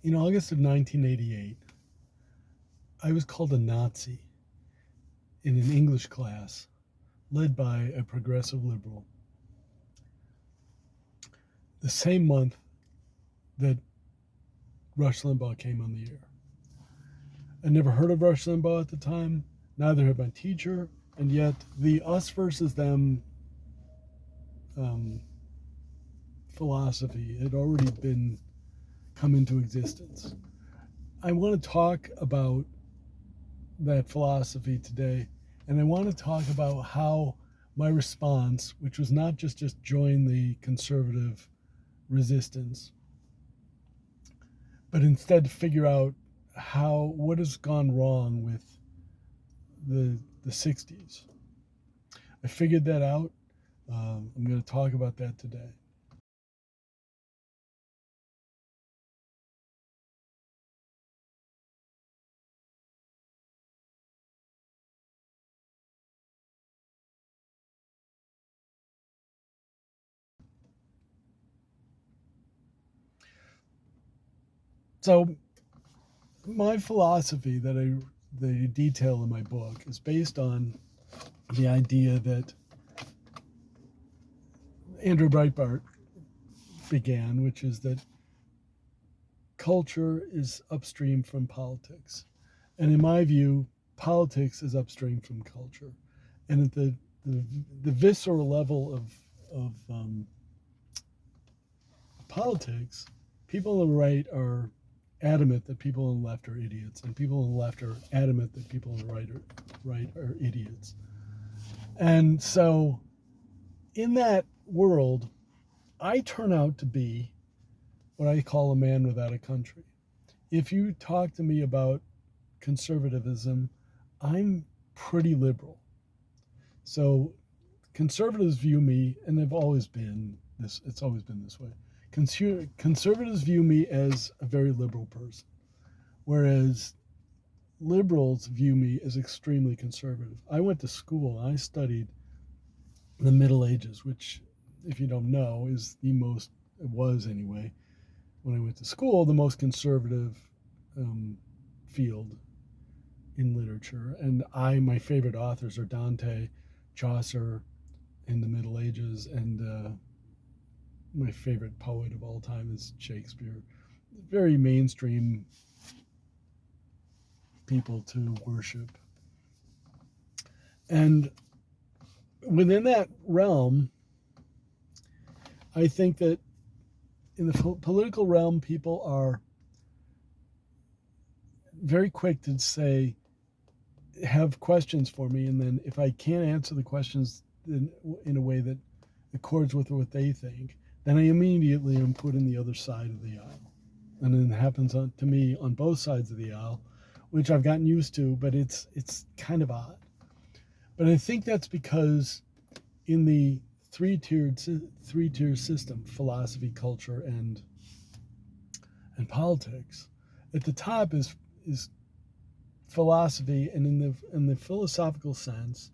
In August of 1988, I was called a Nazi in an English class led by a progressive liberal. The same month that Rush Limbaugh came on the air. I never heard of Rush Limbaugh at the time, neither had my teacher, and yet the us versus them philosophy had already been come into existence. I want to talk about that philosophy today, and I want to talk about how my response, which was not just join the conservative resistance, but instead figure out what has gone wrong with the 60s. I figured that out. I'm going to talk about that today. So my philosophy that I detail in my book is based on the idea that Andrew Breitbart began, which is that culture is upstream from politics. And in my view, politics is upstream from culture. And at the visceral level of politics, people on the right are adamant that people on the left are idiots, and people on the left are adamant that people on the right are idiots. And so in that world, I turn out to be what I call a man without a country. If you talk to me about conservatism, I'm pretty liberal. So conservatives view me, and they've always been this, it's always been this way. Conservatives view me as a very liberal person, whereas liberals view me as extremely conservative. I went to school and I studied the Middle Ages, which, if you don't know, is it was anyway, when I went to school, the most conservative field in literature. And my favorite authors are Dante, Chaucer in the Middle Ages, and my favorite poet of all time is Shakespeare. Very mainstream people to worship. And within that realm, I think that in the political realm, people are very quick to say, have questions for me, and then if I can't answer the questions in a way that accords with what they think, then I immediately am put in the other side of the aisle. And it happens to me on both sides of the aisle, which I've gotten used to, but it's kind of odd. But I think that's because in the three-tier system, philosophy, culture, and politics, at the top is philosophy, and in the philosophical sense,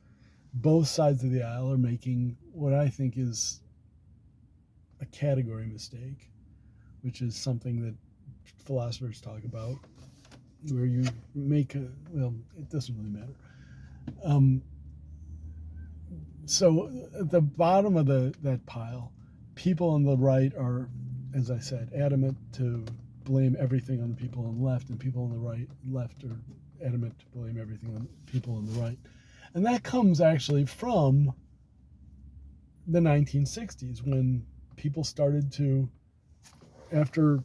both sides of the aisle are making what I think is a category mistake, which is something that philosophers talk about, where you make it doesn't really matter. So at the bottom of that pile, people on the right are, as I said, adamant to blame everything on the people on the left, and people on the left are adamant to blame everything on people on the right. And that comes actually from the 1960s, when people started to, after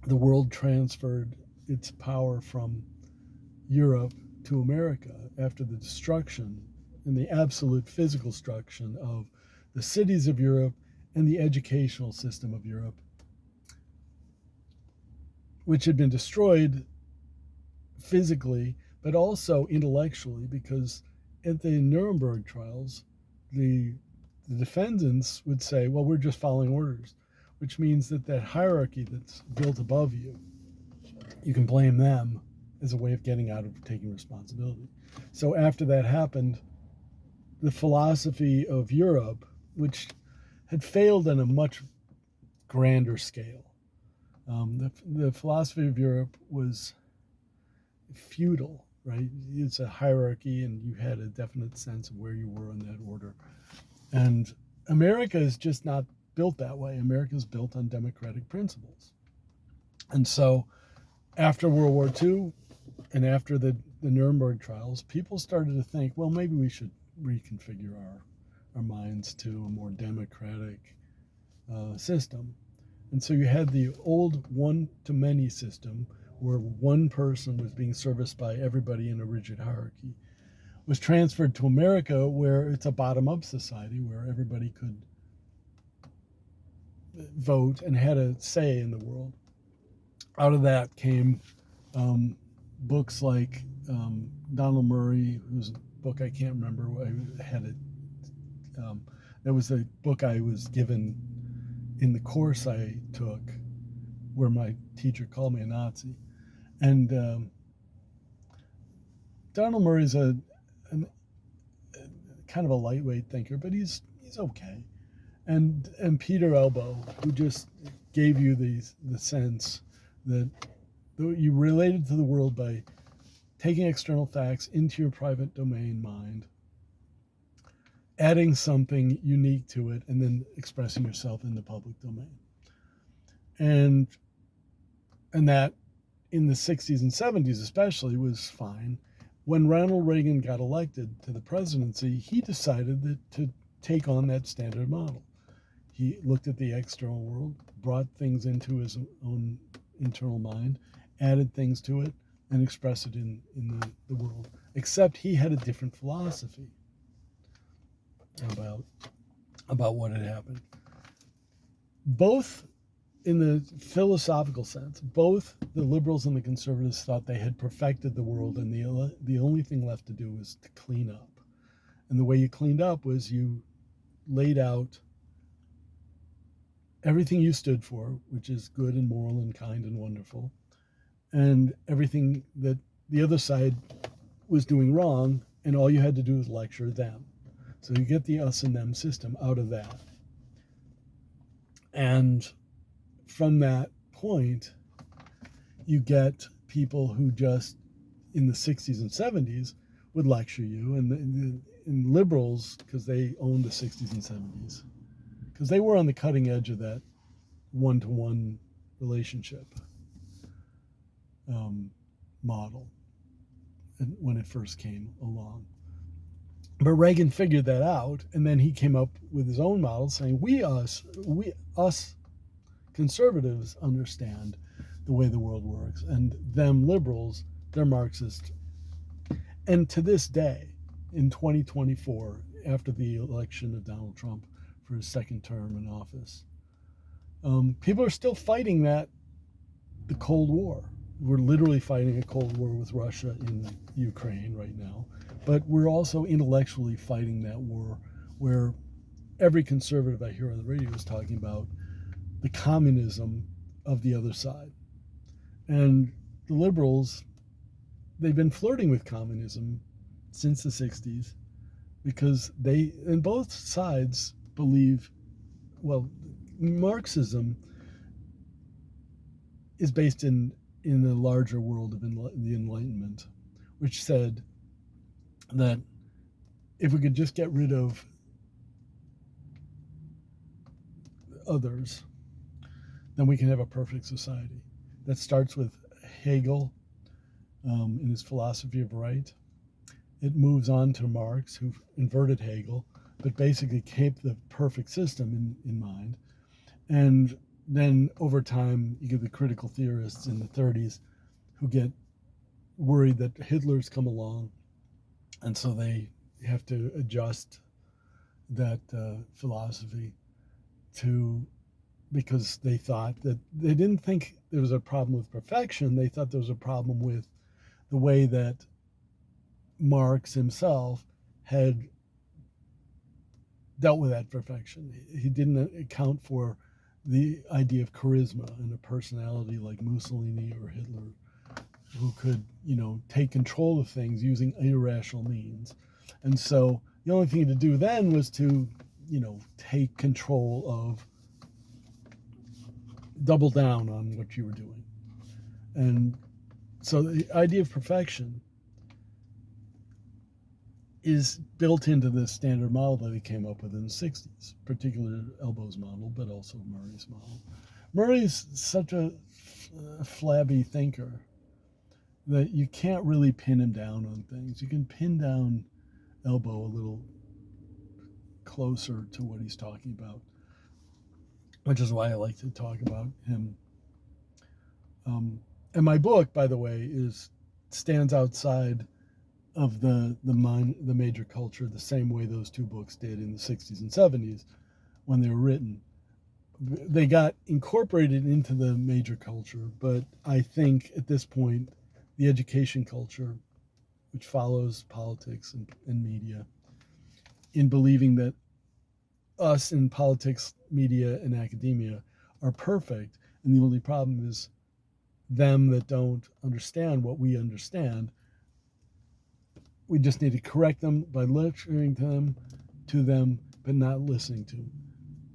the world transferred its power from Europe to America, after the destruction and the absolute physical destruction of the cities of Europe and the educational system of Europe, which had been destroyed physically, but also intellectually, because at the Nuremberg trials, the defendants would say, well, we're just following orders, which means that hierarchy that's built above you, you can blame them as a way of getting out of taking responsibility. So after that happened, the philosophy of Europe, which had failed on a much grander scale, The philosophy of Europe was feudal, right? It's a hierarchy, and you had a definite sense of where you were in that order. And America is just not built that way. America is built on democratic principles. And so after World War II and after the Nuremberg trials, people started to think, well, maybe we should reconfigure our minds to a more democratic system. And so you had the old one-to-many system where one person was being serviced by everybody in a rigid hierarchy, was transferred to America, where it's a bottom-up society where everybody could vote and had a say in the world. Out of that came books like Donald Murray, whose book I can't remember. I had it. That was the book I was given in the course I took, where my teacher called me a Nazi. And Donald Murray's a kind of a lightweight thinker, but he's okay. And Peter Elbow, who just gave you the sense that you related to the world by taking external facts into your private domain mind, adding something unique to it, and then expressing yourself in the public domain. And that in the 60s and 70s especially was fine. When Ronald Reagan got elected to the presidency, he decided to take on that standard model. He looked at the external world, brought things into his own internal mind, added things to it, and expressed it in the world. Except he had a different philosophy about what had happened. Both, in the philosophical sense, both the liberals and the conservatives thought they had perfected the world, and the only thing left to do was to clean up. And the way you cleaned up was you laid out everything you stood for, which is good and moral and kind and wonderful, and everything that the other side was doing wrong, and all you had to do was lecture them. So you get the us and them system out of that. And from that point, you get people who just, in the 60s and 70s, would lecture you, and liberals, because they owned the 60s and 70s, because they were on the cutting edge of that one-to-one relationship model when it first came along. But Reagan figured that out, and then he came up with his own model saying, we us conservatives understand the way the world works, and them liberals, they're Marxist. And to this day, in 2024, after the election of Donald Trump for his second term in office, people are still fighting the Cold War. We're literally fighting a Cold War with Russia in Ukraine right now, but we're also intellectually fighting that war, where every conservative I hear on the radio is talking about the communism of the other side. And the liberals, they've been flirting with communism since the 60s, because they, and both sides believe, well, Marxism is based in the larger world of the Enlightenment, which said that if we could just get rid of others, then we can have a perfect society. That starts with Hegel in his philosophy of right. It moves on to Marx, who inverted Hegel, but basically kept the perfect system in mind. And then over time, you get the critical theorists in the 30s who get worried that Hitler's come along, and so they have to adjust that philosophy because they thought that they didn't think there was a problem with perfection. They thought there was a problem with the way that Marx himself had dealt with that perfection. He didn't account for the idea of charisma and a personality like Mussolini or Hitler, who could, take control of things using irrational means. And so the only thing to do then was to, take control of double down on what you were doing. And so the idea of perfection is built into the standard model that he came up with in the 60s, particularly Elbow's model, but also Murray's model. Murray's such a flabby thinker that you can't really pin him down on things. You can pin down Elbow a little closer to what he's talking about, which is why I like to talk about him. And my book, by the way, stands outside of the major culture the same way those two books did in the 60s and 70s when they were written. They got incorporated into the major culture, but I think at this point, the education culture, which follows politics and media, in believing that us in politics, media, and academia are perfect, and the only problem is them that don't understand what we understand. We just need to correct them by lecturing to them, but not listening to them.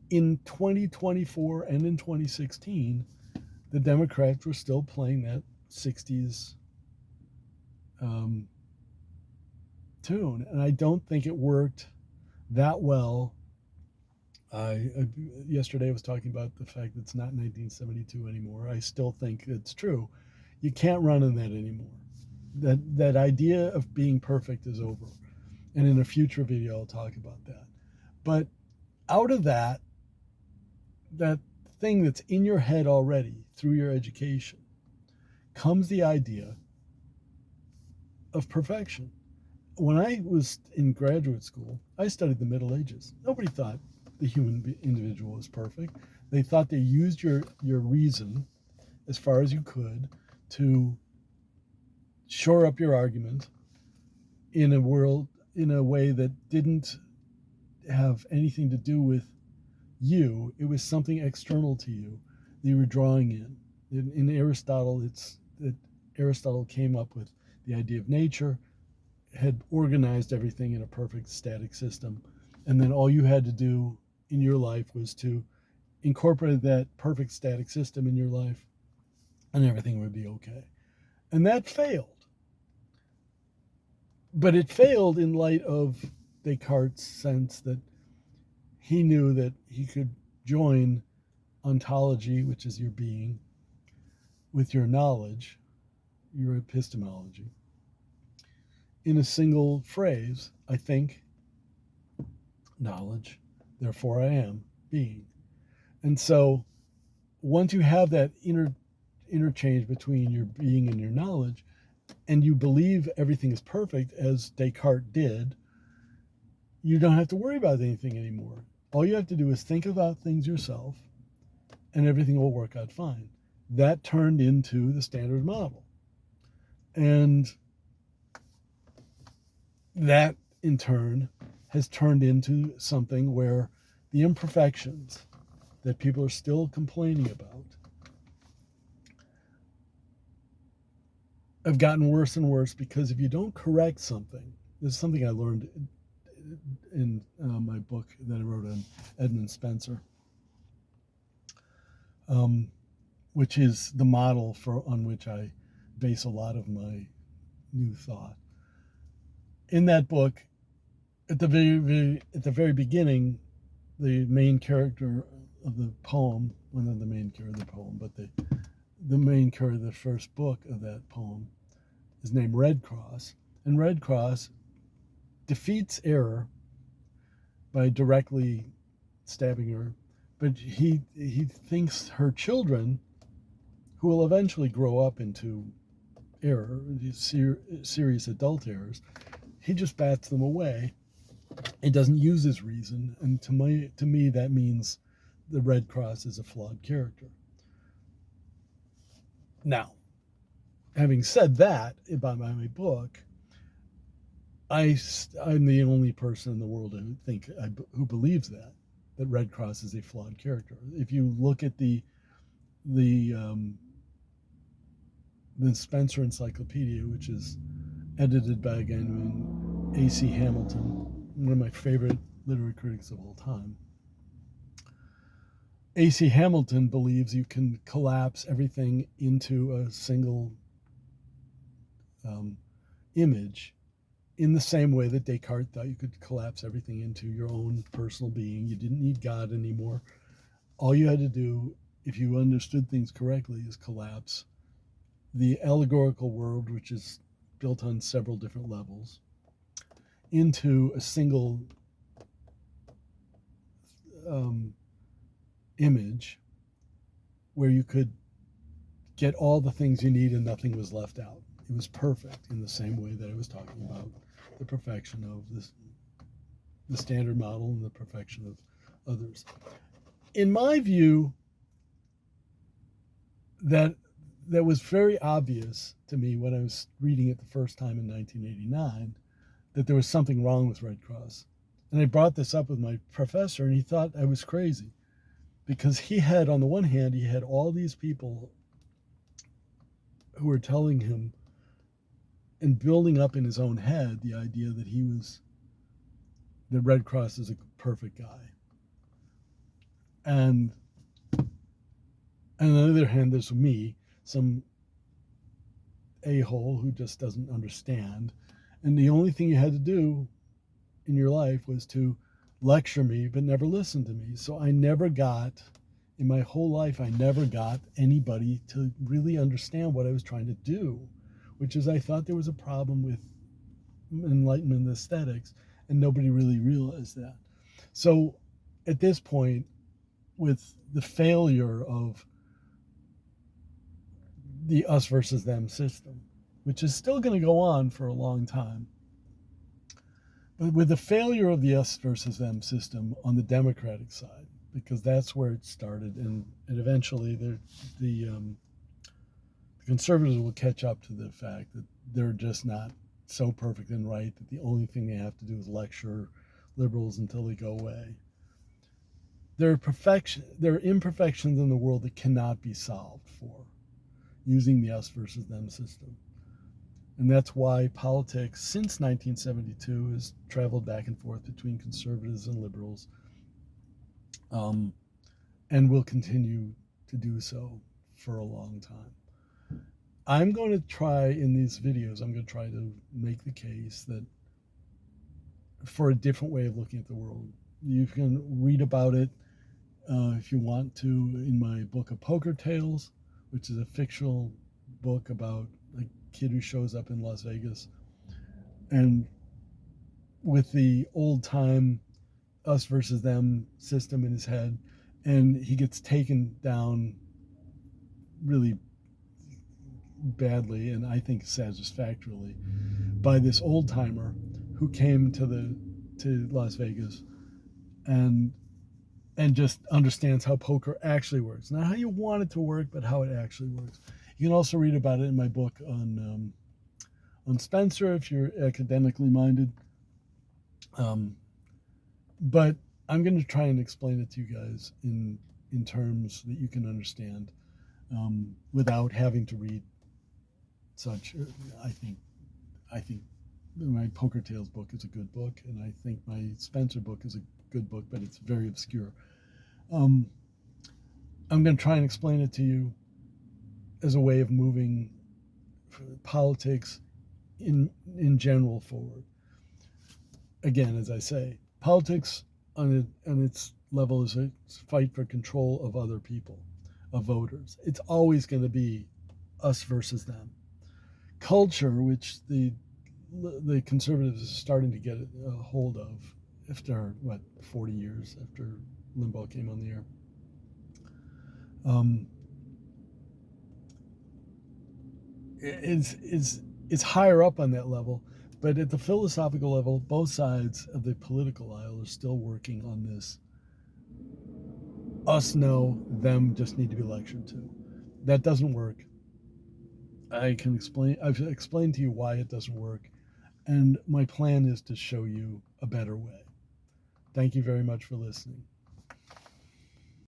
In 2024 and in 2016, the Democrats were still playing that 60s tune, and I don't think it worked that well. Yesterday I was talking about the fact that it's not 1972 anymore. I still think it's true. You can't run in that anymore. That idea of being perfect is over. And in a future video, I'll talk about that. But out of that thing that's in your head already through your education, comes the idea of perfection. When I was in graduate school, I studied the Middle Ages. Nobody thought the human individual was perfect. They thought they used your reason as far as you could to shore up your argument in a way that didn't have anything to do with you. It was something external to you that you were drawing in. In Aristotle, Aristotle came up with the idea of nature, had organized everything in a perfect static system, and then all you had to do in your life was to incorporate that perfect static system in your life, and everything would be okay. And that failed. But it failed in light of Descartes' sense that he knew that he could join ontology, which is your being, with your knowledge, your epistemology, in a single phrase. I think, knowledge, therefore I am, being. And so once you have that interchange between your being and your knowledge, and you believe everything is perfect, as Descartes did, you don't have to worry about anything anymore. All you have to do is think about things yourself, and everything will work out fine. That turned into the standard model. And that, in turn, has turned into something where the imperfections that people are still complaining about have gotten worse and worse, because if you don't correct something, this is something I learned in my book that I wrote on Edmund Spencer, which is the model on which I base a lot of my new thought. In that book, at the very beginning, the main character of the poem, well, not the main character of the poem, but the main character of the first book of that poem is named Red Cross. And Red Cross defeats error by directly stabbing her, but he thinks her children, who will eventually grow up into error, serious adult errors, he just bats them away. He doesn't use his reason, and to me that means the Red Cross is a flawed character. Now, having said that about my book, I'm the only person in the world who believes that Red Cross is a flawed character. If you look at the Spencer Encyclopedia, which is edited by a guy named A.C. Hamilton, one of my favorite literary critics of all time, A.C. Hamilton believes you can collapse everything into a single image in the same way that Descartes thought you could collapse everything into your own personal being. You didn't need God anymore. All you had to do, if you understood things correctly, is collapse the allegorical world, which is built on several different levels, into a single image where you could get all the things you need and nothing was left out. It was perfect in the same way that I was talking about the perfection of the standard model and the perfection of others. In my view, that was very obvious to me when I was reading it the first time in 1989, that there was something wrong with Red Cross. And I brought this up with my professor, and he thought I was crazy, because he had, on the one hand, he had all these people who were telling him and building up in his own head the idea that that Red Cross is a perfect guy. And on the other hand, there's me, some a-hole who just doesn't understand. And the only thing you had to do in your life was to lecture me, but never listen to me. So I never got, in my whole life, I never got anybody to really understand what I was trying to do, which is I thought there was a problem with Enlightenment aesthetics, and nobody really realized that. So at this point, with the failure of the us versus them system, which is still going to go on for a long time, but with the failure of the us versus them system on the Democratic side, because that's where it started, and eventually the conservatives will catch up to the fact that they're just not so perfect and right that the only thing they have to do is lecture liberals until they go away. There are imperfections in the world that cannot be solved for using the us versus them system. And that's why politics since 1972 has traveled back and forth between conservatives and liberals, and will continue to do so for a long time. I'm going to try in these videos, I'm going to try to make the case that for a different way of looking at the world. You can read about it if you want to in my book of Poker Tales, which is a fictional book about a kid who shows up in Las Vegas and with the old time us versus them system in his head, and he gets taken down really badly, and I think satisfactorily, by this old timer who came to Las Vegas and just understands how poker actually works. Not how you want it to work, but how it actually works. You can also read about it in my book on Spencer if you're academically minded. But I'm going to try and explain it to you guys in terms that you can understand without having to read such. I think my Poker Tales book is a good book, and I think my Spencer book is a good book, but it's very obscure. I'm going to try and explain it to you as a way of moving politics in general forward. Again, as I say, politics on its level is a fight for control of other people, of voters. It's always going to be us versus them. Culture, which the conservatives are starting to get a hold of after 40 years after Limbaugh came on the air. It's higher up on that level, but at the philosophical level, both sides of the political aisle are still working on this. Us know, them just need to be lectured to. That doesn't work. I've explained to you why it doesn't work, and my plan is to show you a better way. Thank you very much for listening.